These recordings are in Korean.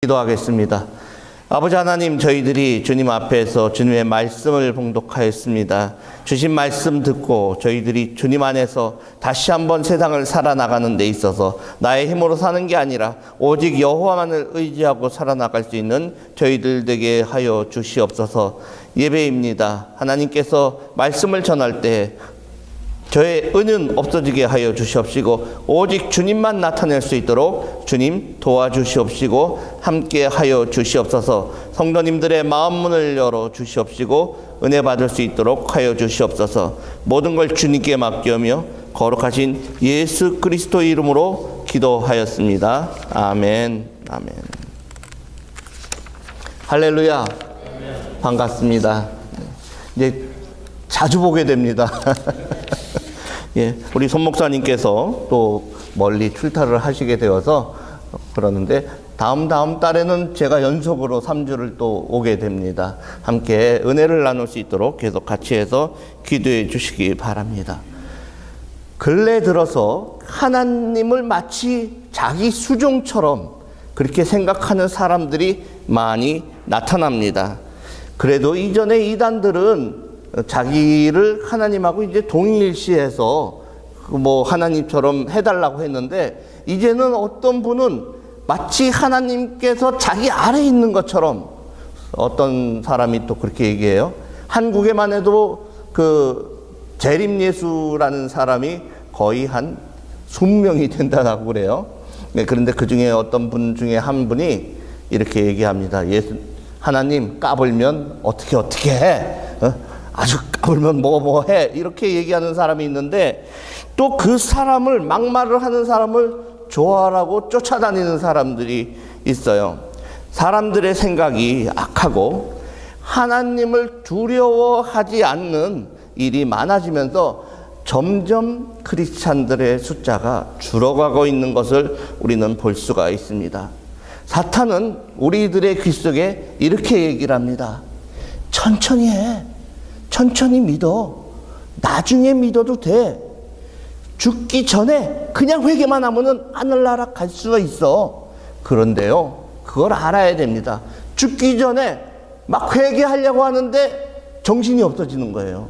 기도하겠습니다. 아버지 하나님, 저희들이 주님 앞에서 주님의 말씀을 봉독하였습니다. 주신 말씀 듣고 저희들이 주님 안에서 다시 한번 세상을 살아나가는 데 있어서 나의 힘으로 사는 게 아니라 오직 여호와만을 의지하고 살아나갈 수 있는 저희들 되게 하여 주시옵소서. 예배입니다. 하나님께서 말씀을 전할 때 저의 은은 없어지게 하여 주시옵시고 오직 주님만 나타낼 수 있도록 주님 도와주시옵시고 함께 하여 주시옵소서. 성도님들의 마음 문을 열어 주시옵시고 은혜 받을 수 있도록 하여 주시옵소서. 모든 걸 주님께 맡기며 거룩하신 예수 그리스도 이름으로 기도하였습니다. 아멘. 아멘. 할렐루야. 반갑습니다. 이제 자주 보게 됩니다. 예, 우리 손 목사님께서 또 멀리 출타를 하시게 되어서 그러는데 다음 달에는 제가 연속으로 3주를 또 오게 됩니다. 함께 은혜를 나눌 수 있도록 계속 같이 해서 기도해 주시기 바랍니다. 근래 들어서 하나님을 마치 자기 수종처럼 그렇게 생각하는 사람들이 많이 나타납니다. 그래도 이전에 이단들은 자기를 하나님하고 이제 동일시해서 뭐 하나님처럼 해달라고 했는데 이제는 어떤 분은 마치 하나님께서 자기 아래에 있는 것처럼 어떤 사람이 또 그렇게 얘기해요. 한국에만 해도 그 재림예수라는 사람이 거의 한 20명이 된다고 그래요. 네, 그런데 그 중에 어떤 분 중에 한 분이 이렇게 얘기합니다. 하나님 까불면 어떻게 해? 아주 까불면 뭐 해? 이렇게 얘기하는 사람이 있는데 또 그 사람을 막말을 하는 사람을 좋아하라고 쫓아다니는 사람들이 있어요. 사람들의 생각이 악하고 하나님을 두려워하지 않는 일이 많아지면서 점점 크리스찬들의 숫자가 줄어가고 있는 것을 우리는 볼 수가 있습니다. 사탄은 우리들의 귀 속에 이렇게 얘기를 합니다. 천천히 해. 천천히 믿어. 나중에 믿어도 돼. 죽기 전에 그냥 회개만 하면은 하늘나라 갈 수가 있어. 그런데요, 그걸 알아야 됩니다. 죽기 전에 막 회개하려고 하는데 정신이 없어지는 거예요.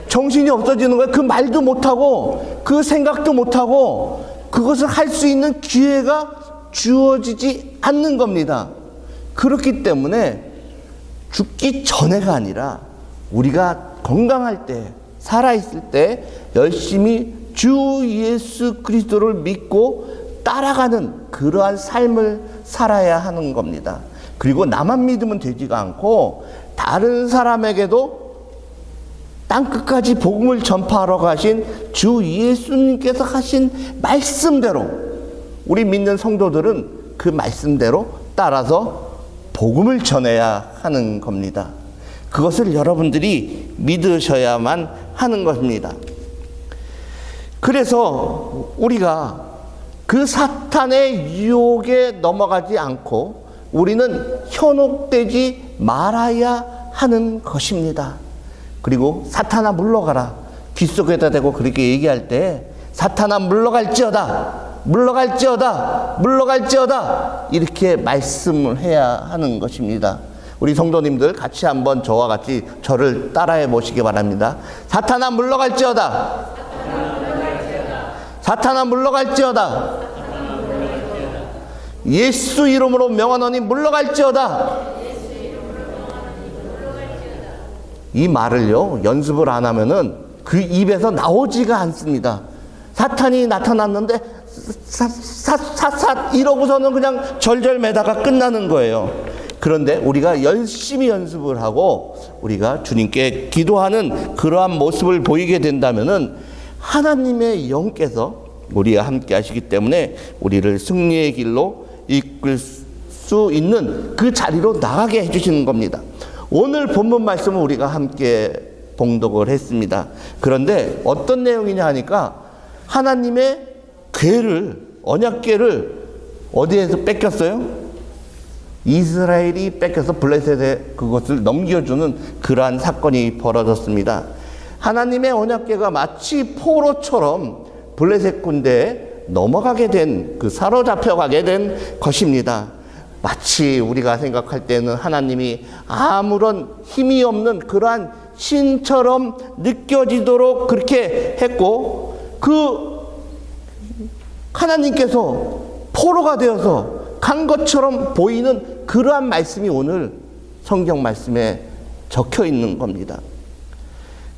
정신이 없어지는 거예요. 그 말도 못하고 그 생각도 못하고 그것을 할 수 있는 기회가 주어지지 않는 겁니다. 그렇기 때문에 죽기 전에가 아니라 우리가 건강할 때, 살아있을 때 열심히 주 예수 그리스도를 믿고 따라가는 그러한 삶을 살아야 하는 겁니다. 그리고 나만 믿으면 되지가 않고 다른 사람에게도 땅끝까지 복음을 전파하러 가신 주 예수님께서 하신 말씀대로 우리 믿는 성도들은 그 말씀대로 따라서 복음을 전해야 하는 겁니다. 그것을 여러분들이 믿으셔야만 하는 것입니다. 그래서 우리가 그 사탄의 유혹에 넘어가지 않고 우리는 현혹되지 말아야 하는 것입니다. 그리고 사탄아 물러가라. 귀 속에다 대고 그렇게 얘기할 때 사탄아 물러갈지어다. 물러갈지어다. 물러갈지어다. 이렇게 말씀을 해야 하는 것입니다. 우리 성도님들 같이 한번 저와 같이 저를 따라해 보시기 바랍니다. 사탄아 물러갈지어다. 사탄아 물러갈지어다. 예수 이름으로 명하노니 물러갈지어다. 이 말을요, 연습을 안 하면은 그 입에서 나오지가 않습니다. 사탄이 나타났는데 삿 이러고서는 그냥 절절매다가 끝나는 거예요. 그런데 우리가 열심히 연습을 하고 우리가 주님께 기도하는 그러한 모습을 보이게 된다면은 하나님의 영께서 우리와 함께 하시기 때문에 우리를 승리의 길로 이끌 수 있는 그 자리로 나가게 해주시는 겁니다. 오늘 본문 말씀을 우리가 함께 봉독을 했습니다. 그런데 어떤 내용이냐 하니까 하나님의 궤를, 언약궤를 어디에서 뺏겼어요? 이스라엘이 뺏겨서 블레셋에 그것을 넘겨주는 그러한 사건이 벌어졌습니다. 하나님의 언약궤가 마치 포로처럼 블레셋 군대에 넘어가게 된, 사로잡혀 가게 된 것입니다. 마치 우리가 생각할 때는 하나님이 아무런 힘이 없는 그러한 신처럼 느껴지도록 그렇게 했고, 하나님께서 포로가 되어서 간 것처럼 보이는 그러한 말씀이 오늘 성경 말씀에 적혀 있는 겁니다.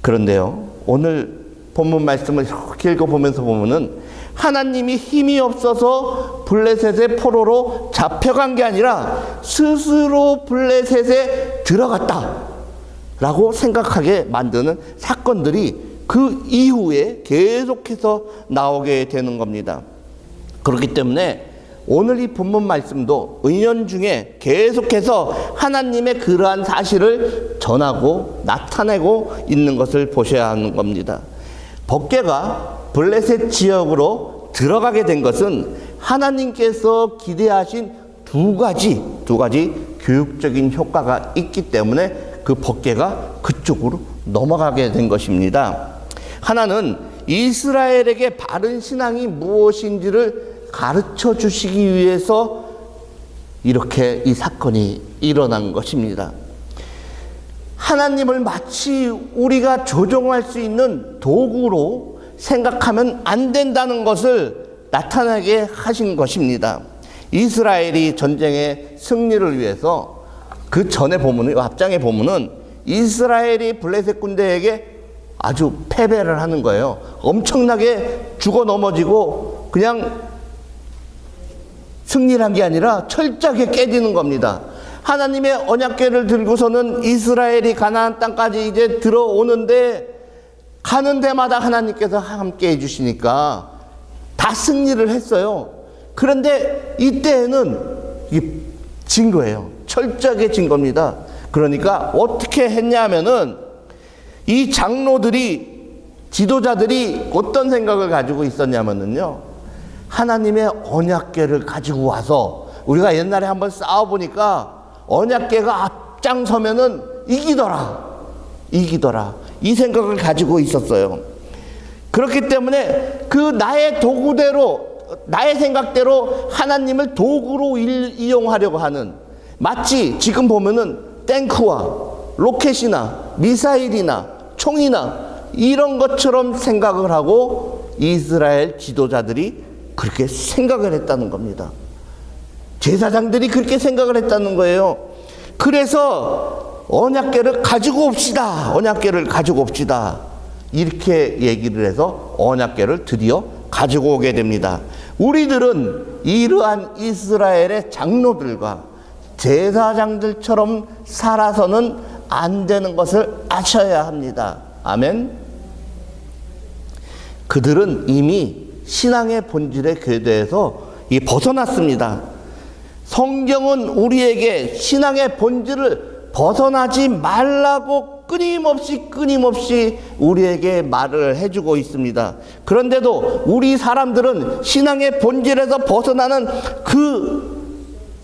그런데요, 오늘 본문 말씀을 이렇게 읽어보면서 보면은 하나님이 힘이 없어서 블레셋의 포로로 잡혀간 게 아니라 스스로 블레셋에 들어갔다 라고 생각하게 만드는 사건들이 그 이후에 계속해서 나오게 되는 겁니다. 그렇기 때문에 오늘 이 본문 말씀도 은연중에 계속해서 하나님의 그러한 사실을 전하고 나타내고 있는 것을 보셔야 하는 겁니다. 법궤가 블레셋 지역으로 들어가게 된 것은 하나님께서 기대하신 두 가지 교육적인 효과가 있기 때문에 그 법궤가 그쪽으로 넘어가게 된 것입니다. 하나는 이스라엘에게 바른 신앙이 무엇인지를 가르쳐 주시기 위해서 이렇게 이 사건이 일어난 것입니다. 하나님을 마치 우리가 조종할 수 있는 도구로 생각하면 안 된다는 것을 나타나게 하신 것입니다. 이스라엘이 전쟁의 승리를 위해서 그 전에 보면은, 앞장에 보면은 이스라엘이 블레셋 군대에게 아주 패배를 하는 거예요. 엄청나게 죽어 넘어지고 그냥 승리를 한 게 아니라 철저하게 깨지는 겁니다. 하나님의 언약궤를 들고서는 이스라엘이 가나안 땅까지 이제 들어오는데 가는 데마다 하나님께서 함께 해주시니까 다 승리를 했어요. 그런데 이때에는 진 거예요. 철저하게 진 겁니다. 그러니까 어떻게 했냐면은 이 장로들이, 지도자들이 어떤 생각을 가지고 있었냐면요, 하나님의 언약궤를 가지고 와서, 우리가 옛날에 한번 싸워보니까 언약궤가 앞장서면은 이기더라 이 생각을 가지고 있었어요. 그렇기 때문에 그 나의 도구대로, 나의 생각대로 하나님을 도구로 이용하려고 하는, 마치 지금 보면은 탱크와 로켓이나 미사일이나 총이나 이런 것처럼 생각을 하고 이스라엘 지도자들이 그렇게 생각을 했다는 겁니다. 제사장들이 그렇게 생각을 했다는 거예요. 그래서 언약궤를 가지고 옵시다. 이렇게 얘기를 해서 언약궤를 드디어 가지고 오게 됩니다. 우리들은 이러한 이스라엘의 장로들과 제사장들처럼 살아서는 안 되는 것을 아셔야 합니다. 아멘. 그들은 이미 신앙의 본질의 궤도에서 벗어났습니다. 성경은 우리에게 신앙의 본질을 벗어나지 말라고 끊임없이 우리에게 말을 해주고 있습니다. 그런데도 우리 사람들은 신앙의 본질에서 벗어나는 그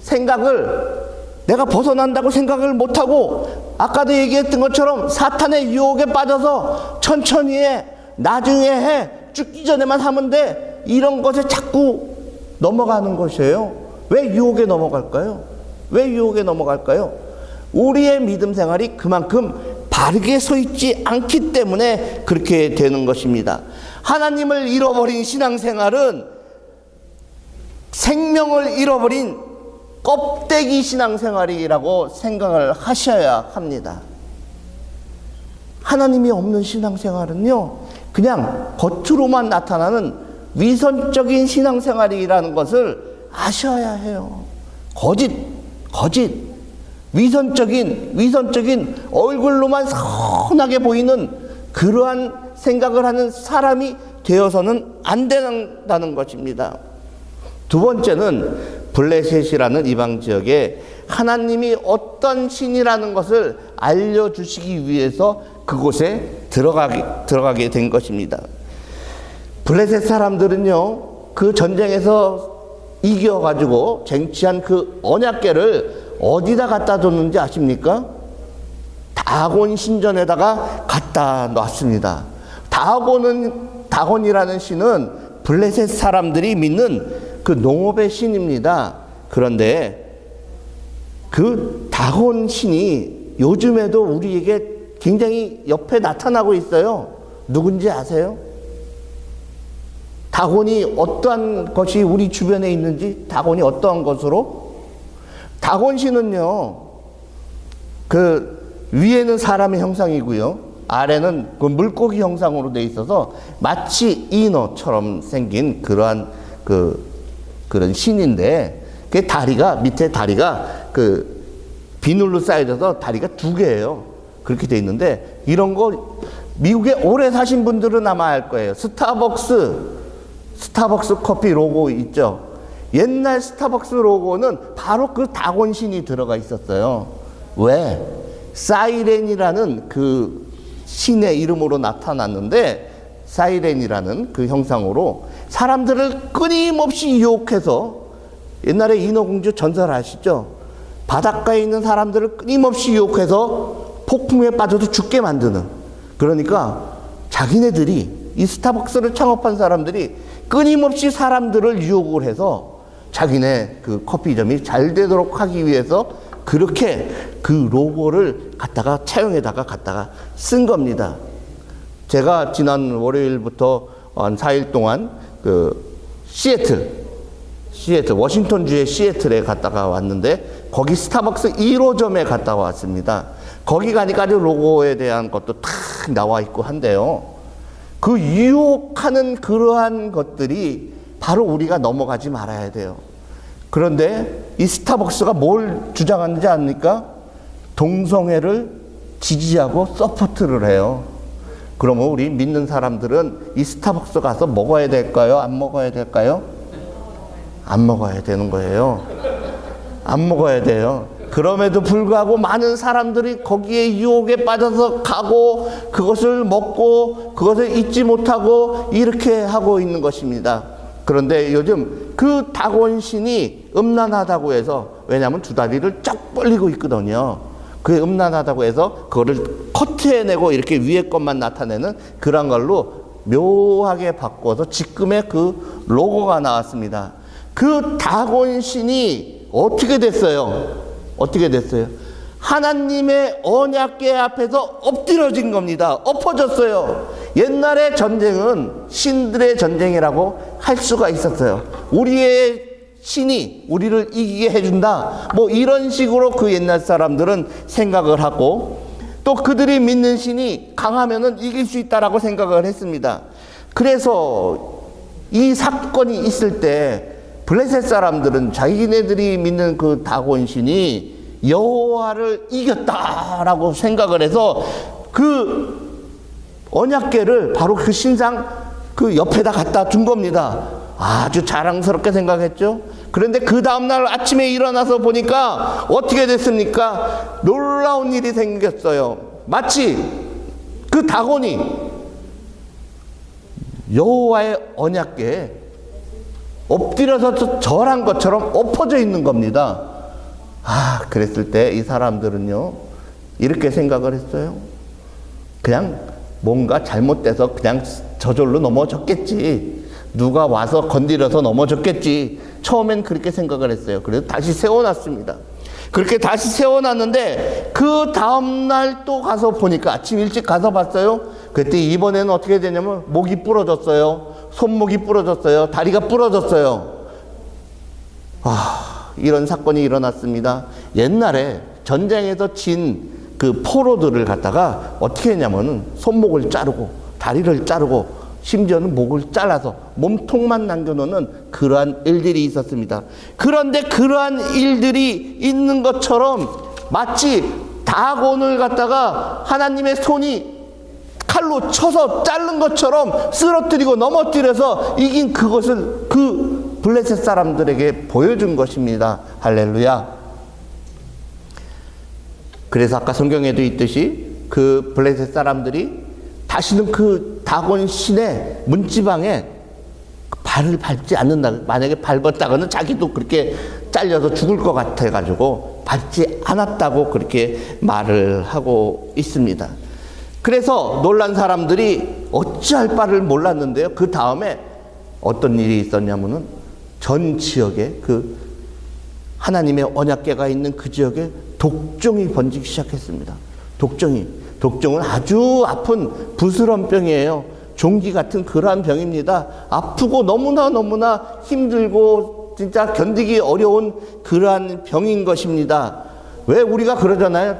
생각을, 내가 벗어난다고 생각을 못하고, 아까도 얘기했던 것처럼 사탄의 유혹에 빠져서 천천히 해, 나중에 해, 죽기 전에만 하면 돼, 이런 것에 자꾸 넘어가는 것이에요. 왜 유혹에 넘어갈까요? 우리의 믿음 생활이 그만큼 바르게 서 있지 않기 때문에 그렇게 되는 것입니다. 하나님을 잃어버린 신앙생활은 생명을 잃어버린 껍데기 신앙생활이라고 생각을 하셔야 합니다. 하나님이 없는 신앙생활은요, 그냥 겉으로만 나타나는 위선적인 신앙생활이라는 것을 아셔야 해요. 거짓, 위선적인 얼굴로만 선하게 보이는 그러한 생각을 하는 사람이 되어서는 안 된다는 것입니다. 두 번째는 블레셋이라는 이방 지역에 하나님이 어떤 신이라는 것을 알려주시기 위해서 그곳에 들어가게 된 것입니다. 블레셋 사람들은요, 그 전쟁에서 이겨가지고 쟁취한 그 언약궤를 어디다 갖다 뒀는지 아십니까? 다곤 신전에다가 갖다 놨습니다. 다곤이라는 신은 블레셋 사람들이 믿는 그 농업의 신입니다. 그런데 그 다곤 신이 요즘에도 우리에게 굉장히 옆에 나타나고 있어요. 누군지 아세요? 다곤이 어떠한 것이 우리 주변에 있는지, 다곤이 어떠한 것으로? 다곤 신은요, 그 위에는 사람의 형상이고요, 아래는 그 물고기 형상으로 돼 있어서 마치 인어처럼 생긴 그러한 그런 신인데, 그 다리가, 밑에 다리가 그 비늘로 쌓여져서 다리가 두 개예요. 그렇게 돼 있는데, 이런 거 미국에 오래 사신 분들은 아마 알 거예요. 스타벅스 커피 로고 있죠. 옛날 스타벅스 로고는 바로 그 다곤신이 들어가 있었어요. 왜? 사이렌이라는 그 신의 이름으로 나타났는데, 사이렌이라는 그 형상으로 사람들을 끊임없이 유혹해서, 옛날에 인어공주 전설 아시죠? 바닷가에 있는 사람들을 끊임없이 유혹해서 폭풍에 빠져도 죽게 만드는, 그러니까 자기네들이, 이 스타벅스를 창업한 사람들이 끊임없이 사람들을 유혹을 해서 자기네 그 커피점이 잘 되도록 하기 위해서 그렇게 그 로고를 갖다가 차용에다가 갖다가 쓴 겁니다. 제가 지난 월요일부터 한 4일 동안 그 시애틀, 워싱턴주의 시애틀에 갔다가 왔는데, 거기 스타벅스 1호점에 갔다 왔습니다. 거기 가니까 로고에 대한 것도 탁 나와 있고 한데요, 그 유혹하는 그러한 것들이 바로 우리가 넘어가지 말아야 돼요. 그런데 이 스타벅스가 뭘 주장하는지 압니까? 동성애를 지지하고 서포트를 해요. 그러면 우리 믿는 사람들은 이 스타벅스 가서 먹어야 될까요? 안 먹어야 될까요? 안 먹어야 되는 거예요. 안 먹어야 돼요. 그럼에도 불구하고 많은 사람들이 거기에 유혹에 빠져서 가고, 그것을 먹고, 그것을 잊지 못하고 이렇게 하고 있는 것입니다. 그런데 요즘 그 다곤신이 음란하다고 해서, 왜냐하면 두 다리를 쫙 벌리고 있거든요. 그게 음란하다고 해서 그거를 커트해내고 이렇게 위에 것만 나타내는 그런 걸로 묘하게 바꿔서 지금의 그 로고가 나왔습니다. 그 다곤신이 어떻게 됐어요? 어떻게 됐어요? 하나님의 언약궤 앞에서 엎드려진 겁니다. 엎어졌어요. 옛날의 전쟁은 신들의 전쟁이라고 할 수가 있었어요. 우리의 신이 우리를 이기게 해준다, 뭐 이런 식으로 그 옛날 사람들은 생각을 하고, 또 그들이 믿는 신이 강하면은 이길 수 있다라고 생각을 했습니다. 그래서 이 사건이 있을 때 블레셋 사람들은 자기네들이 믿는 그 다곤신이 여호와를 이겼다라고 생각을 해서 그 언약궤를 바로 그 신상 그 옆에다 갖다 둔 겁니다. 아주 자랑스럽게 생각했죠. 그런데 그 다음날 아침에 일어나서 보니까 어떻게 됐습니까? 놀라운 일이 생겼어요. 마치 그 다곤이 여호와의 언약궤에 엎드려서 절한 것처럼 엎어져 있는 겁니다. 그랬을 때 이 사람들은요, 이렇게 생각을 했어요. 그냥 뭔가 잘못돼서 그냥 저절로 넘어졌겠지. 누가 와서 건드려서 넘어졌겠지. 처음엔 그렇게 생각을 했어요. 그래서 다시 세워놨습니다. 그렇게 다시 세워놨는데, 그 다음날 또 가서 보니까, 아침 일찍 가서 봤어요. 그때 이번에는 어떻게 되냐면 목이 부러졌어요. 손목이 부러졌어요. 다리가 부러졌어요. 이런 사건이 일어났습니다. 옛날에 전쟁에서 진 그 포로들을 갖다가 어떻게 했냐면은 손목을 자르고 다리를 자르고 심지어는 목을 잘라서 몸통만 남겨놓는 그러한 일들이 있었습니다. 그런데 그러한 일들이 있는 것처럼 마치 다곤을 갖다가 하나님의 손이 칼로 쳐서 자른 것처럼 쓰러뜨리고 넘어뜨려서 이긴 그것을 그 블레셋 사람들에게 보여준 것입니다. 할렐루야. 그래서 아까 성경에도 있듯이 그 블레셋 사람들이 다시는 그 다곤 신의 문지방에 발을 밟지 않는다. 만약에 밟았다가는 자기도 그렇게 잘려서 죽을 것 같아가지고 밟지 않았다고 그렇게 말을 하고 있습니다. 그래서 놀란 사람들이 어찌할 바를 몰랐는데요. 그 다음에 어떤 일이 있었냐면은 전 지역에 그 하나님의 언약궤가 있는 그 지역에 독종이 번지기 시작했습니다. 독종은 아주 아픈 부스런 병이에요. 종기 같은 그러한 병입니다. 아프고 너무나 힘들고 진짜 견디기 어려운 그러한 병인 것입니다. 왜 우리가 그러잖아요.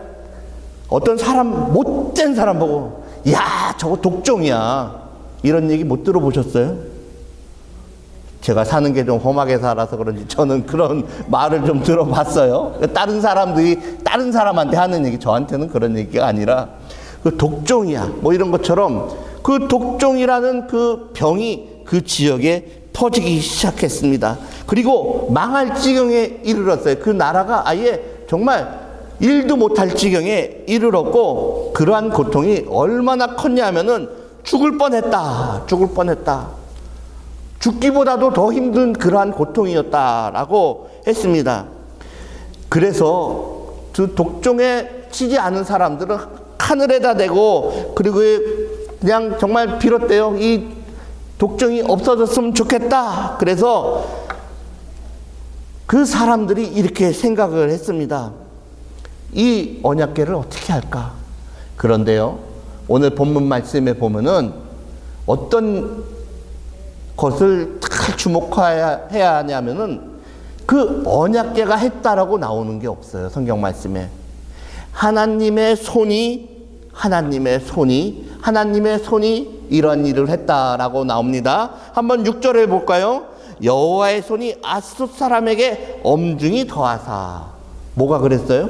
어떤 사람, 못된 사람 보고 야 저거 독종이야, 이런 얘기 못 들어보셨어요? 제가 사는 게 좀 험하게 살아서 그런지 저는 그런 말을 좀 들어봤어요. 다른 사람들이 다른 사람한테 하는 얘기, 저한테는 그런 얘기가 아니라 그 독종이야 뭐 이런 것처럼 그 독종이라는 그 병이 그 지역에 퍼지기 시작했습니다. 그리고 망할 지경에 이르렀어요. 그 나라가 아예 정말 일도 못할 지경에 이르렀고, 그러한 고통이 얼마나 컸냐면은 죽을 뻔했다. 죽기보다도 더 힘든 그러한 고통이었다라고 했습니다. 그래서 그 독종에 치지 않은 사람들은 하늘에다 대고, 그리고 그냥 정말 빌었대요. 이 독종이 없어졌으면 좋겠다. 그래서 그 사람들이 이렇게 생각을 했습니다. 이 언약궤를 어떻게 할까? 그런데요, 오늘 본문 말씀에 보면은 어떤 것을 잘 주목해야 하냐면은 그 언약궤가 했다라고 나오는 게 없어요. 성경 말씀에 하나님의 손이 이런 일을 했다라고 나옵니다. 한번 6절에 볼까요? 여호와의 손이 앗솥 사람에게 엄중히 더하사. 뭐가 그랬어요?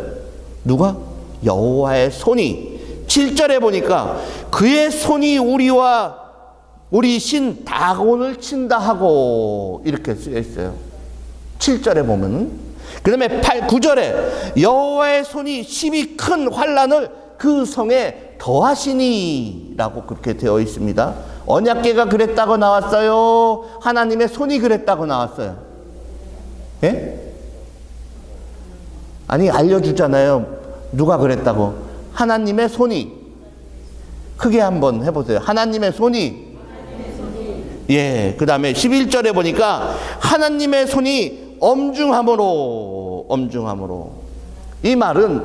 누가? 여호와의 손이. 7절에 보니까 그의 손이 우리 신 다곤을 친다 하고 이렇게 쓰여 있어요. 7절에 보면은. 그 다음에 9절에 여호와의 손이 심히 큰 환난을 그 성에 더하시니 라고 그렇게 되어 있습니다. 언약궤가 그랬다고 나왔어요? 하나님의 손이 그랬다고 나왔어요? 예? 아니, 알려주잖아요. 누가 그랬다고? 하나님의 손이. 크게 한번 해보세요. 하나님의 손이. 예. 그 다음에 11절에 보니까 하나님의 손이 엄중함으로. 이 말은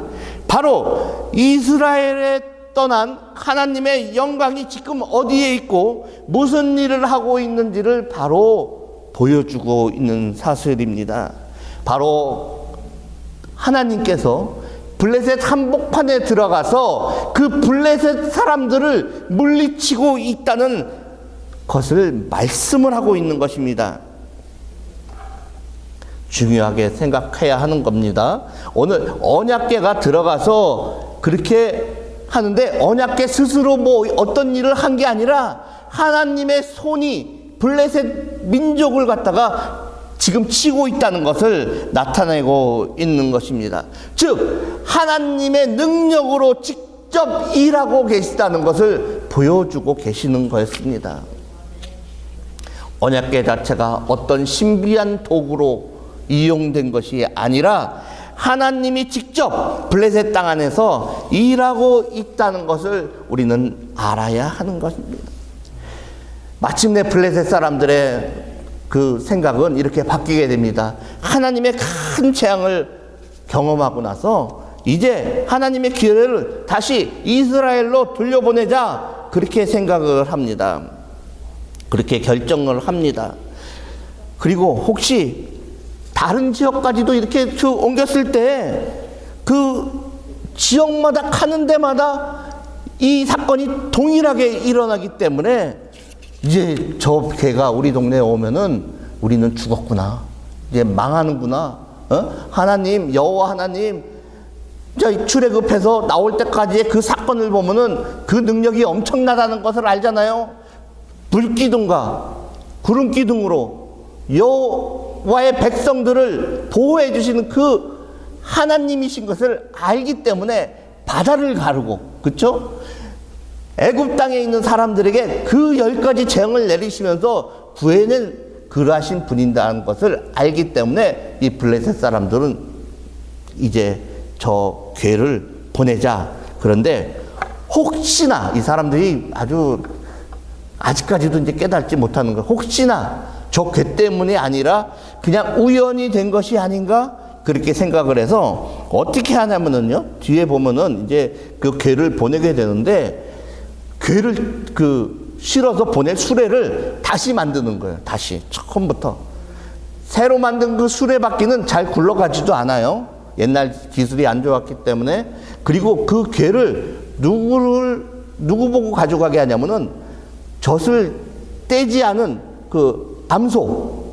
바로 이스라엘에 떠난 하나님의 영광이 지금 어디에 있고 무슨 일을 하고 있는지를 바로 보여주고 있는 사실입니다. 바로 하나님께서 블레셋 한복판에 들어가서 그 블레셋 사람들을 물리치고 있다는 것을 말씀을 하고 있는 것입니다. 중요하게 생각해야 하는 겁니다. 오늘 언약궤가 들어가서 그렇게 하는데 언약궤 스스로 뭐 어떤 일을 한 게 아니라 하나님의 손이 블레셋 민족을 갖다가 지금 치고 있다는 것을 나타내고 있는 것입니다. 즉 하나님의 능력으로 직접 일하고 계시다는 것을 보여주고 계시는 것입니다. 언약궤 자체가 어떤 신비한 도구로 이용된 것이 아니라 하나님이 직접 블레셋 땅 안에서 일하고 있다는 것을 우리는 알아야 하는 것입니다. 마침내 블레셋 사람들의 그 생각은 이렇게 바뀌게 됩니다. 하나님의 큰 재앙을 경험하고 나서 이제 하나님의 기회를 다시 이스라엘로 돌려보내자, 그렇게 생각을 합니다. 그렇게 결정을 합니다. 그리고 혹시 다른 지역까지도 이렇게 옮겼을 때 그 지역마다 가는 데마다 이 사건이 동일하게 일어나기 때문에 이제 저 개가 우리 동네에 오면은 우리는 죽었구나, 이제 망하는구나. 하나님, 여호와 하나님, 자 출애굽해서 나올 때까지의 그 사건을 보면은 그 능력이 엄청나다는 것을 알잖아요. 불기둥과 구름기둥으로 여호와의 백성들을 보호해 주시는 그 하나님이신 것을 알기 때문에 바다를 가르고, 그렇죠? 애굽 땅에 있는 사람들에게 그 10가지 재앙을 내리시면서 구해낸 그러하신 분이라는 것을 알기 때문에 이 블레셋 사람들은 이제 저 괴를 보내자. 그런데 혹시나 이 사람들이 아직까지도 이제 깨닫지 못하는 거, 혹시나 저 괴 때문이 아니라 그냥 우연히 된 것이 아닌가? 그렇게 생각을 해서 어떻게 하냐면은요, 뒤에 보면은 이제 그 괴를 보내게 되는데, 괴를 실어서 보낼 수레를 다시 만드는 거예요. 다시 처음부터 새로 만든 그 수레바퀴는 잘 굴러가지도 않아요. 옛날 기술이 안 좋았기 때문에. 그리고 그 괴를 누구 보고 가져가게 하냐면은 젖을 떼지 않은 그 암소,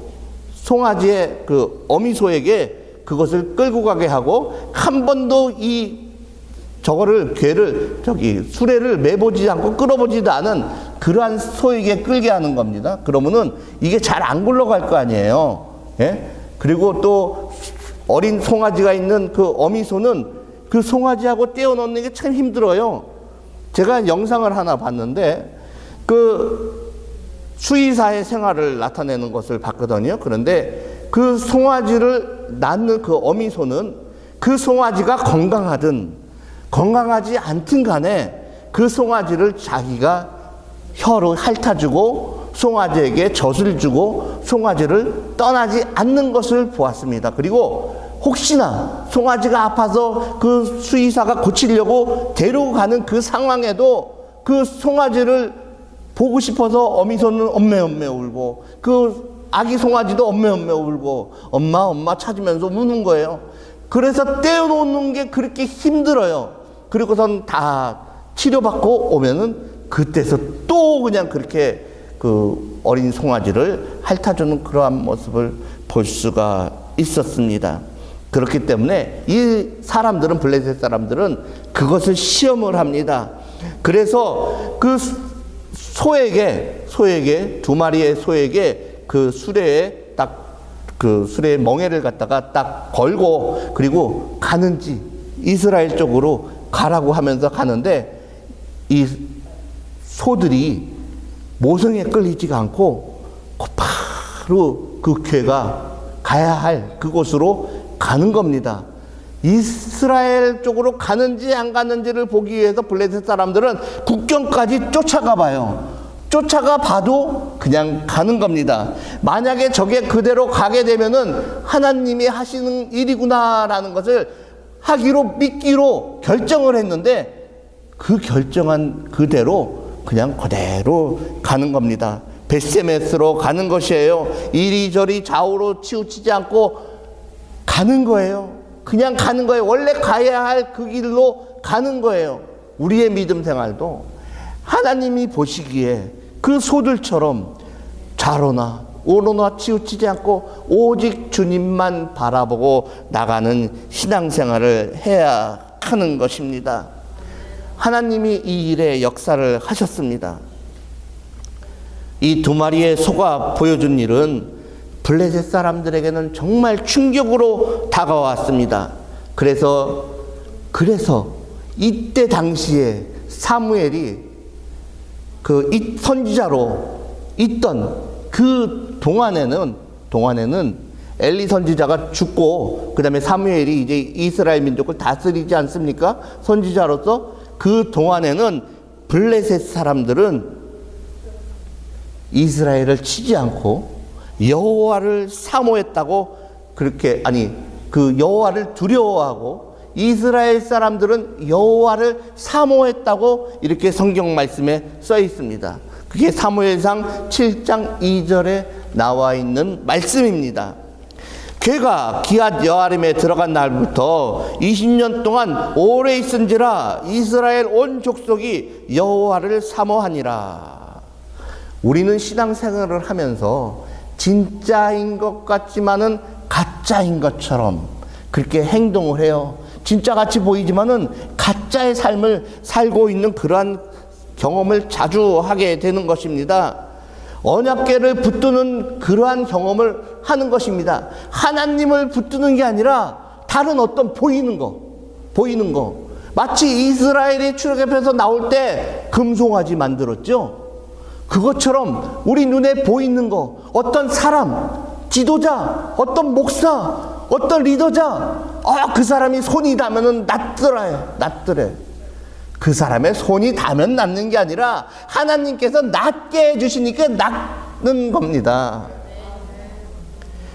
송아지의 그 어미소에게 그것을 끌고 가게 하고, 한 번도 저거를 괴를 수레를 매보지 않고 끌어보지도 않은 그러한 소에게 끌게 하는 겁니다. 그러면은 이게 잘 안 굴러갈 거 아니에요. 예? 그리고 또 어린 송아지가 있는 그 어미소는 그 송아지하고 떼어 놓는 게 참 힘들어요. 제가 영상을 하나 봤는데 그 수의사의 생활을 나타내는 것을 봤거든요. 그런데 그 송아지를 낳는 그 어미소는 그 송아지가 건강하지 않든 간에 그 송아지를 자기가 혀로 핥아주고 송아지에게 젖을 주고 송아지를 떠나지 않는 것을 보았습니다. 그리고 혹시나 송아지가 아파서 그 수의사가 고치려고 데리고 가는 그 상황에도 그 송아지를 보고 싶어서 어미소는 엄매엄매 울고, 그 아기 송아지도 엄매엄매 울고 엄마 찾으면서 우는 거예요. 그래서 떼어놓는 게 그렇게 힘들어요. 그리고선 다 치료받고 오면은 그때서 또 그냥 그렇게 그 어린 송아지를 핥아주는 그러한 모습을 볼 수가 있었습니다. 그렇기 때문에 이 사람들은, 블레셋 사람들은 그것을 시험을 합니다. 그래서 그 소에게 두 마리의 소에게 그 수레에 그 수레의 멍에를 갖다가 딱 걸고, 그리고 가는지 이스라엘 쪽으로 가라고 하면서 가는데, 이 소들이 모성에 끌리지가 않고 곧바로 그 괴가 가야 할 그곳으로 가는 겁니다. 이스라엘 쪽으로 가는지 안 가는지를 보기 위해서 블레셋 사람들은 국경까지 쫓아가 봐요. 쫓아가 봐도 그냥 가는 겁니다. 만약에 저게 그대로 가게 되면은 하나님이 하시는 일이구나라는 것을 믿기로 결정을 했는데, 그 결정한 그대로 그냥 그대로 가는 겁니다. 벳세메스로 가는 것이에요. 이리저리 좌우로 치우치지 않고 가는 거예요. 그냥 가는 거예요. 원래 가야 할 그 길로 가는 거예요. 우리의 믿음 생활도 하나님이 보시기에 그 소들처럼 좌로나 우로나 치우치지 않고 오직 주님만 바라보고 나가는 신앙생활을 해야 하는 것입니다. 하나님이 이 일에 역사를 하셨습니다. 이 두 마리의 소가 보여준 일은 블레셋 사람들에게는 정말 충격으로 다가왔습니다. 그래서 이때 당시에 사무엘이 이 선지자로 있던 그 동안에는 엘리 선지자가 죽고, 그 다음에 사무엘이 이제 이스라엘 민족을 다스리지 않습니까? 선지자로서. 그 동안에는 블레셋 사람들은 이스라엘을 치지 않고 여호와를 사모했다고, 그 여호와를 두려워하고 이스라엘 사람들은 여호와를 사모했다고 이렇게 성경 말씀에 써 있습니다. 그게 사무엘상 7장 2절에 나와 있는 말씀입니다. 괴가 기앗 여아림에 들어간 날부터 20년 동안 오래 있은지라 이스라엘 온 족속이 여호와를 사모하니라. 우리는 신앙생활을 하면서 진짜인 것 같지만은 가짜인 것처럼 그렇게 행동을 해요. 진짜같이 보이지만은 가짜의 삶을 살고 있는 그러한 경험을 자주 하게 되는 것입니다. 언약궤를 붙드는 그러한 경험을 하는 것입니다. 하나님을 붙드는 게 아니라 다른 어떤 보이는 거. 마치 이스라엘이 출애굽에서 나올 때 금송아지 만들었죠. 그것처럼 우리 눈에 보이는 거, 어떤 사람, 지도자, 어떤 목사, 어떤 리더자, 그 사람이 손이 닿으면 낫더래. 그 사람의 손이 닿으면 낫는 게 아니라 하나님께서 낫게 해주시니까 낫는 겁니다.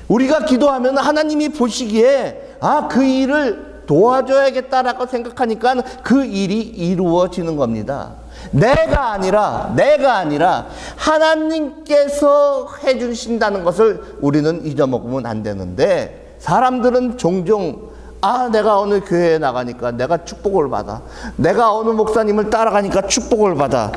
우리가 기도하면 하나님이 보시기에 그 일을 도와줘야겠다라고 생각하니까 그 일이 이루어지는 겁니다. 내가 아니라 하나님께서 해주신다는 것을 우리는 잊어먹으면 안 되는데, 사람들은 종종 내가 어느 교회에 나가니까 내가 축복을 받아, 내가 어느 목사님을 따라가니까 축복을 받아,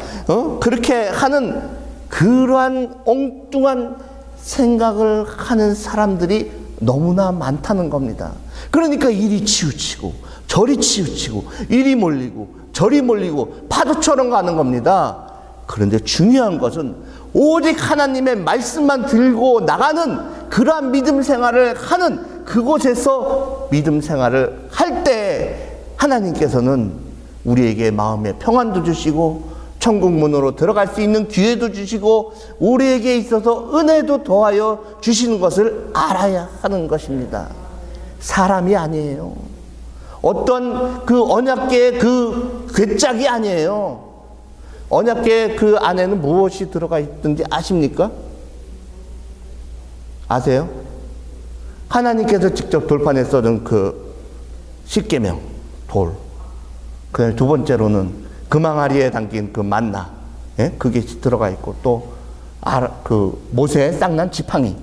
그렇게 하는 그러한 엉뚱한 생각을 하는 사람들이 너무나 많다는 겁니다. 그러니까 이리 치우치고 저리 치우치고, 이리 몰리고 저리 몰리고 파도처럼 가는 겁니다. 그런데 중요한 것은 오직 하나님의 말씀만 들고 나가는 그러한 믿음 생활을 하는 그곳에서 믿음 생활을 할 때 하나님께서는 우리에게 마음의 평안도 주시고 천국 문으로 들어갈 수 있는 기회도 주시고 우리에게 있어서 은혜도 더하여 주시는 것을 알아야 하는 것입니다. 사람이 아니에요. 어떤 그 언약궤의 그 궤짝이 아니에요. 언약궤 그 안에는 무엇이 들어가 있든지 아십니까? 아세요? 하나님께서 직접 돌판에 써준 그 십계명, 돌. 그다음에 두 번째로는 금항아리에 담긴 그 만나, 그게 들어가 있고, 또 그 모세의 쌍난 지팡이,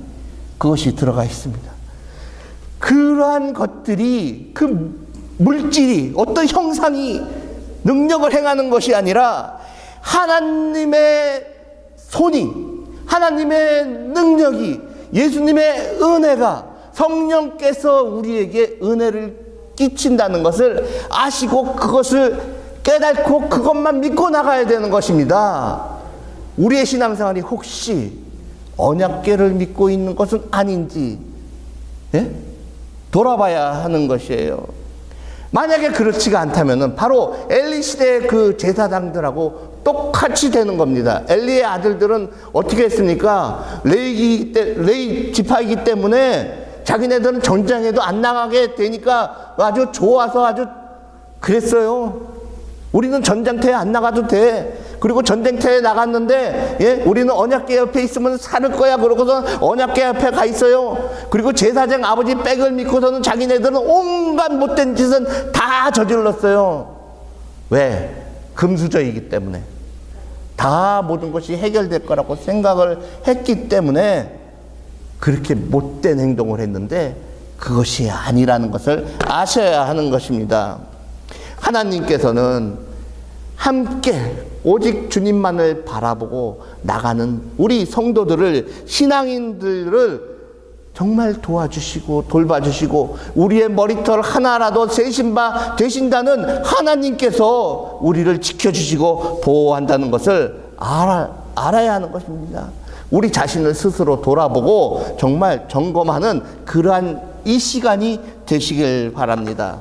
그것이 들어가 있습니다. 그러한 것들이, 그 물질이, 어떤 형상이 능력을 행하는 것이 아니라 하나님의 손이, 하나님의 능력이, 예수님의 은혜가, 성령께서 우리에게 은혜를 끼친다는 것을 아시고 그것을 깨닫고 그것만 믿고 나가야 되는 것입니다. 우리의 신앙생활이 혹시 언약궤를 믿고 있는 것은 아닌지 돌아봐야 하는 것이에요. 만약에 그렇지가 않다면 바로 엘리 시대의 그 제사장들하고 똑같이 되는 겁니다. 엘리의 아들들은 어떻게 했습니까? 레위 지파이기 때문에 자기네들은 전쟁에도 안 나가게 되니까 아주 좋아서 아주 그랬어요. 우리는 전쟁터에 안 나가도 돼. 그리고 전쟁터에 나갔는데 우리는 언약궤 옆에 있으면 살 거야 그러고서 언약궤 옆에 가 있어요. 그리고 제사장 아버지 백을 믿고서는 자기네들은 온갖 못된 짓은 다 저질렀어요. 왜? 금수저이기 때문에. 다 모든 것이 해결될 거라고 생각을 했기 때문에 그렇게 못된 행동을 했는데 그것이 아니라는 것을 아셔야 하는 것입니다. 하나님께서는 함께 오직 주님만을 바라보고 나가는 우리 성도들을, 신앙인들을 정말 도와주시고 돌봐주시고 우리의 머리털 하나라도 세신 바 되신다는 하나님께서 우리를 지켜주시고 보호한다는 것을 알아야 하는 것입니다. 우리 자신을 스스로 돌아보고 정말 점검하는 그러한 이 시간이 되시길 바랍니다.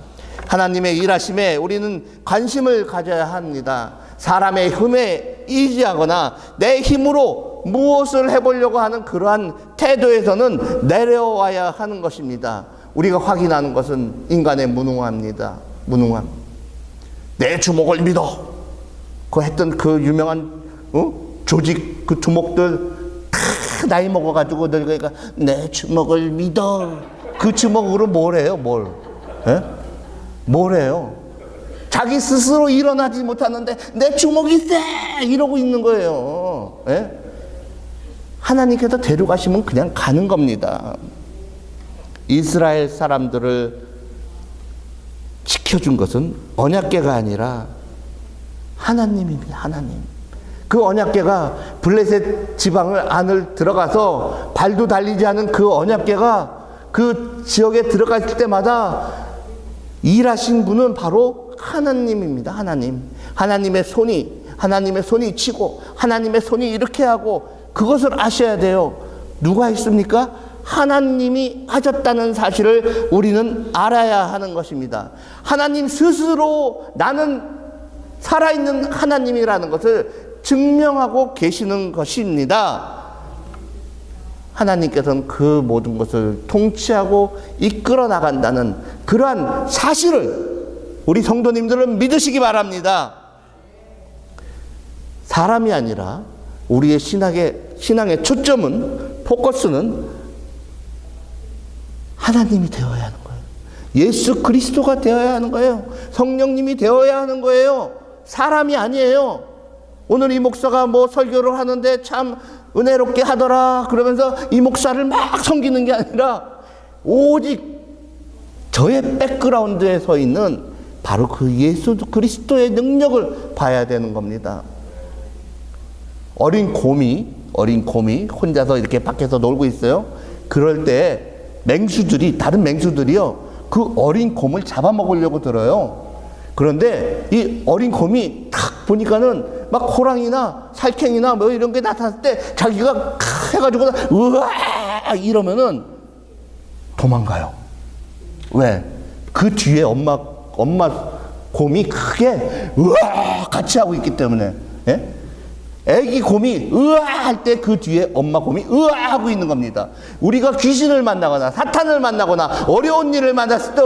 하나님의 일하심에 우리는 관심을 가져야 합니다. 사람의 힘에 의지하거나 내 힘으로 무엇을 해보려고 하는 그러한 태도에서는 내려와야 하는 것입니다. 우리가 확인하는 것은 인간의 무능함입니다. 무능함. 내 주먹을 믿어. 그 했던 그 유명한 조직 그 주먹들 다 나이 먹어가지고 늙으니까 내 주먹을 믿어. 그 주먹으로 뭘 해요? 뭘 해요? 자기 스스로 일어나지 못하는데 내 주먹이 세! 이러고 있는 거예요. 하나님께서 데려가시면 그냥 가는 겁니다. 이스라엘 사람들을 지켜준 것은 언약궤가 아니라 하나님입니다. 하나님. 그 언약궤가 블레셋 지방을 안을 들어가서 발도 달리지 않은 그 언약궤가 그 지역에 들어갈 때마다 일하신 분은 바로 하나님입니다. 하나님. 하나님의 손이 치고 하나님의 손이 이렇게 하고 그것을 아셔야 돼요. 누가 했습니까? 하나님이 하셨다는 사실을 우리는 알아야 하는 것입니다. 하나님 스스로 나는 살아있는 하나님이라는 것을 증명하고 계시는 것입니다. 하나님께서는 그 모든 것을 통치하고 이끌어 나간다는 그러한 사실을 우리 성도님들은 믿으시기 바랍니다. 사람이 아니라 우리의 신앙의 초점은, 포커스는 하나님이 되어야 하는 거예요. 예수 그리스도가 되어야 하는 거예요. 성령님이 되어야 하는 거예요. 사람이 아니에요. 오늘 이 목사가 뭐 설교를 하는데 참 은혜롭게 하더라 그러면서 이 목사를 막 섬기는 게 아니라 오직 저의 백그라운드에 서 있는 바로 그 예수 그리스도의 능력을 봐야 되는 겁니다. 어린 곰이 혼자서 이렇게 밖에서 놀고 있어요. 그럴 때 다른 맹수들이요, 그 어린 곰을 잡아먹으려고 들어요. 그런데 이 어린 곰이 딱 보니까는 막 호랑이나 살쾡이나 뭐 이런 게 나타났을 때 자기가 해가지고 으아 이러면은 도망가요. 왜? 그 뒤에 엄마 곰이 크게 으아 같이 하고 있기 때문에. 예? 애기 곰이 으아 할 때 그 뒤에 엄마 곰이 으아 하고 있는 겁니다. 우리가 귀신을 만나거나 사탄을 만나거나 어려운 일을 만났을 때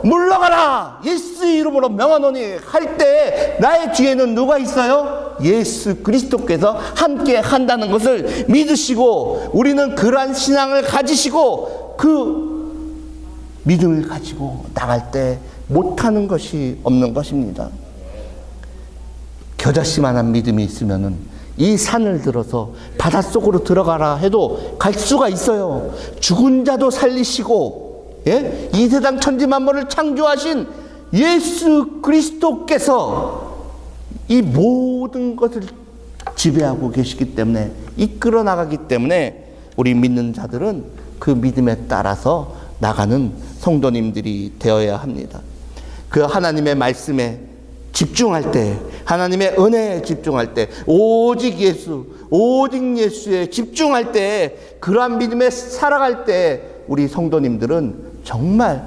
물러가라 예수 이름으로 명하노니 할 때 나의 뒤에는 누가 있어요? 예수 그리스도께서 함께 한다는 것을 믿으시고 우리는 그러한 신앙을 가지시고 그 믿음을 가지고 나갈 때 못하는 것이 없는 것입니다. 겨자씨만한 믿음이 있으면은 이 산을 들어서 바닷속으로 들어가라 해도 갈 수가 있어요. 죽은 자도 살리시고, 예? 이 세상 천지 만물을 창조하신 예수 그리스도께서 이 모든 것을 지배하고 계시기 때문에, 이끌어 나가기 때문에 우리 믿는 자들은 그 믿음에 따라서 나가는 성도님들이 되어야 합니다. 그 하나님의 말씀에 집중할 때, 하나님의 은혜에 집중할 때, 오직 예수에 집중할 때, 그러한 믿음에 살아갈 때 우리 성도님들은 정말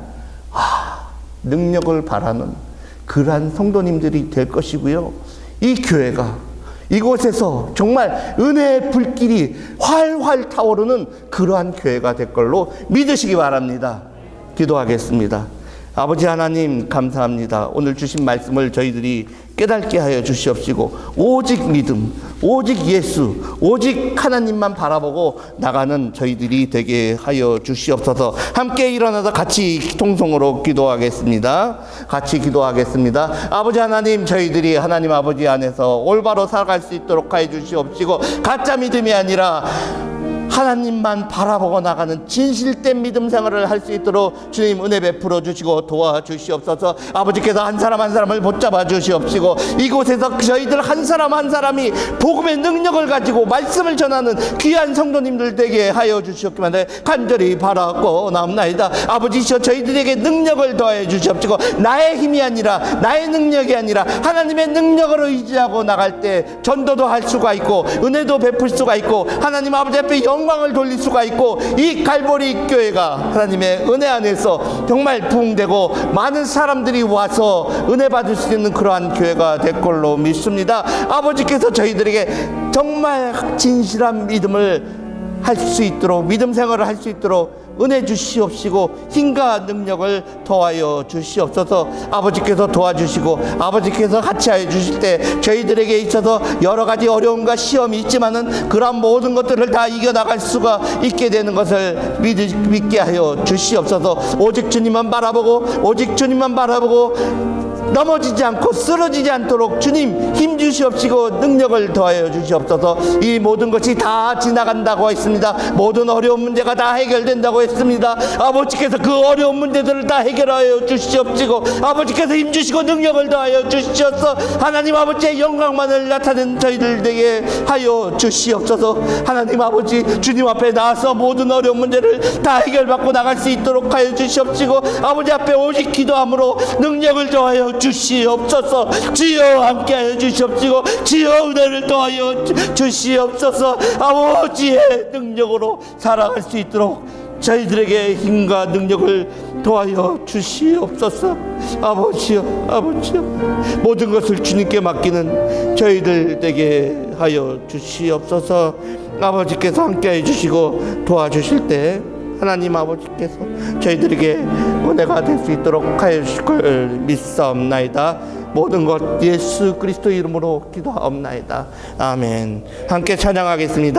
능력을 바라는 그러한 성도님들이 될 것이고요. 이 교회가 이곳에서 정말 은혜의 불길이 활활 타오르는 그러한 교회가 될 걸로 믿으시기 바랍니다. 기도하겠습니다. 아버지 하나님 감사합니다. 오늘 주신 말씀을 저희들이 깨닫게 하여 주시옵시고 오직 믿음, 오직 예수, 오직 하나님만 바라보고 나가는 저희들이 되게 하여 주시옵소서. 함께 일어나서 같이 통성으로 기도하겠습니다. 같이 기도하겠습니다. 아버지 하나님, 저희들이 하나님 아버지 안에서 올바로 살아갈 수 있도록 하여 주시옵시고 가짜 믿음이 아니라 하나님만 바라보고 나가는 진실된 믿음 생활을 할 수 있도록 주님 은혜 베풀어 주시고 도와주시옵소서. 아버지께서 한 사람 한 사람을 붙잡아 주시옵시고 이곳에서 저희들 한 사람 한 사람이 복음의 능력을 가지고 말씀을 전하는 귀한 성도님들 되게 하여 주시옵기만 해 간절히 바라고 나옵나이다. 아버지시여 저희들에게 능력을 더해 주시옵시고 나의 힘이 아니라 나의 능력이 아니라 하나님의 능력을 의지하고 나갈 때 전도도 할 수가 있고 은혜도 베풀 수가 있고 하나님 아버지 앞에 영광을 돌릴 수가 있고 이 갈보리 교회가 하나님의 은혜 안에서 정말 부흥되고 많은 사람들이 와서 은혜 받을 수 있는 그러한 교회가 될 걸로 믿습니다. 아버지께서 저희들에게 정말 진실한 믿음을 할 수 있도록 믿음 생활을 할 수 있도록 은혜 주시옵시고 힘과 능력을 더하여 주시옵소서. 아버지께서 도와주시고 아버지께서 같이 하여 주실 때 저희들에게 있어서 여러 가지 어려움과 시험이 있지만은 그러한 모든 것들을 다 이겨나갈 수가 있게 되는 것을 믿게 하여 주시옵소서. 오직 주님만 바라보고 넘어지지 않고 쓰러지지 않도록 주님 힘 주시옵시고 능력을 더하여 주시옵소서. 이 모든 것이 다 지나간다고 했습니다. 모든 어려운 문제가 다 해결된다고 했습니다. 아버지께서 그 어려운 문제들을 다 해결하여 주시옵시고 아버지께서 힘 주시고 능력을 더하여 주시옵소서. 하나님 아버지의 영광만을 나타낸 저희들 되게 하여 주시옵소서. 하나님 아버지 주님 앞에 나와서 모든 어려운 문제를 다 해결받고 나갈 수 있도록 하여 주시옵시고 아버지 앞에 오직 기도함으로 능력을 더하여 주시옵소서. 주여 함께하여 주시옵시고 주여 은혜를 더하여 주시옵소서. 아버지의 능력으로 살아갈 수 있도록 저희들에게 힘과 능력을 더하여 주시옵소서. 아버지여 모든 것을 주님께 맡기는 저희들 되게 하여 주시옵소서. 아버지께서 함께해 주시고 도와주실 때 하나님 아버지께서 저희들에게 은혜가 될 수 있도록 하여 주실 걸 믿사옵나이다. 모든 것 예수 그리스도 이름으로 기도하옵나이다. 아멘. 함께 찬양하겠습니다.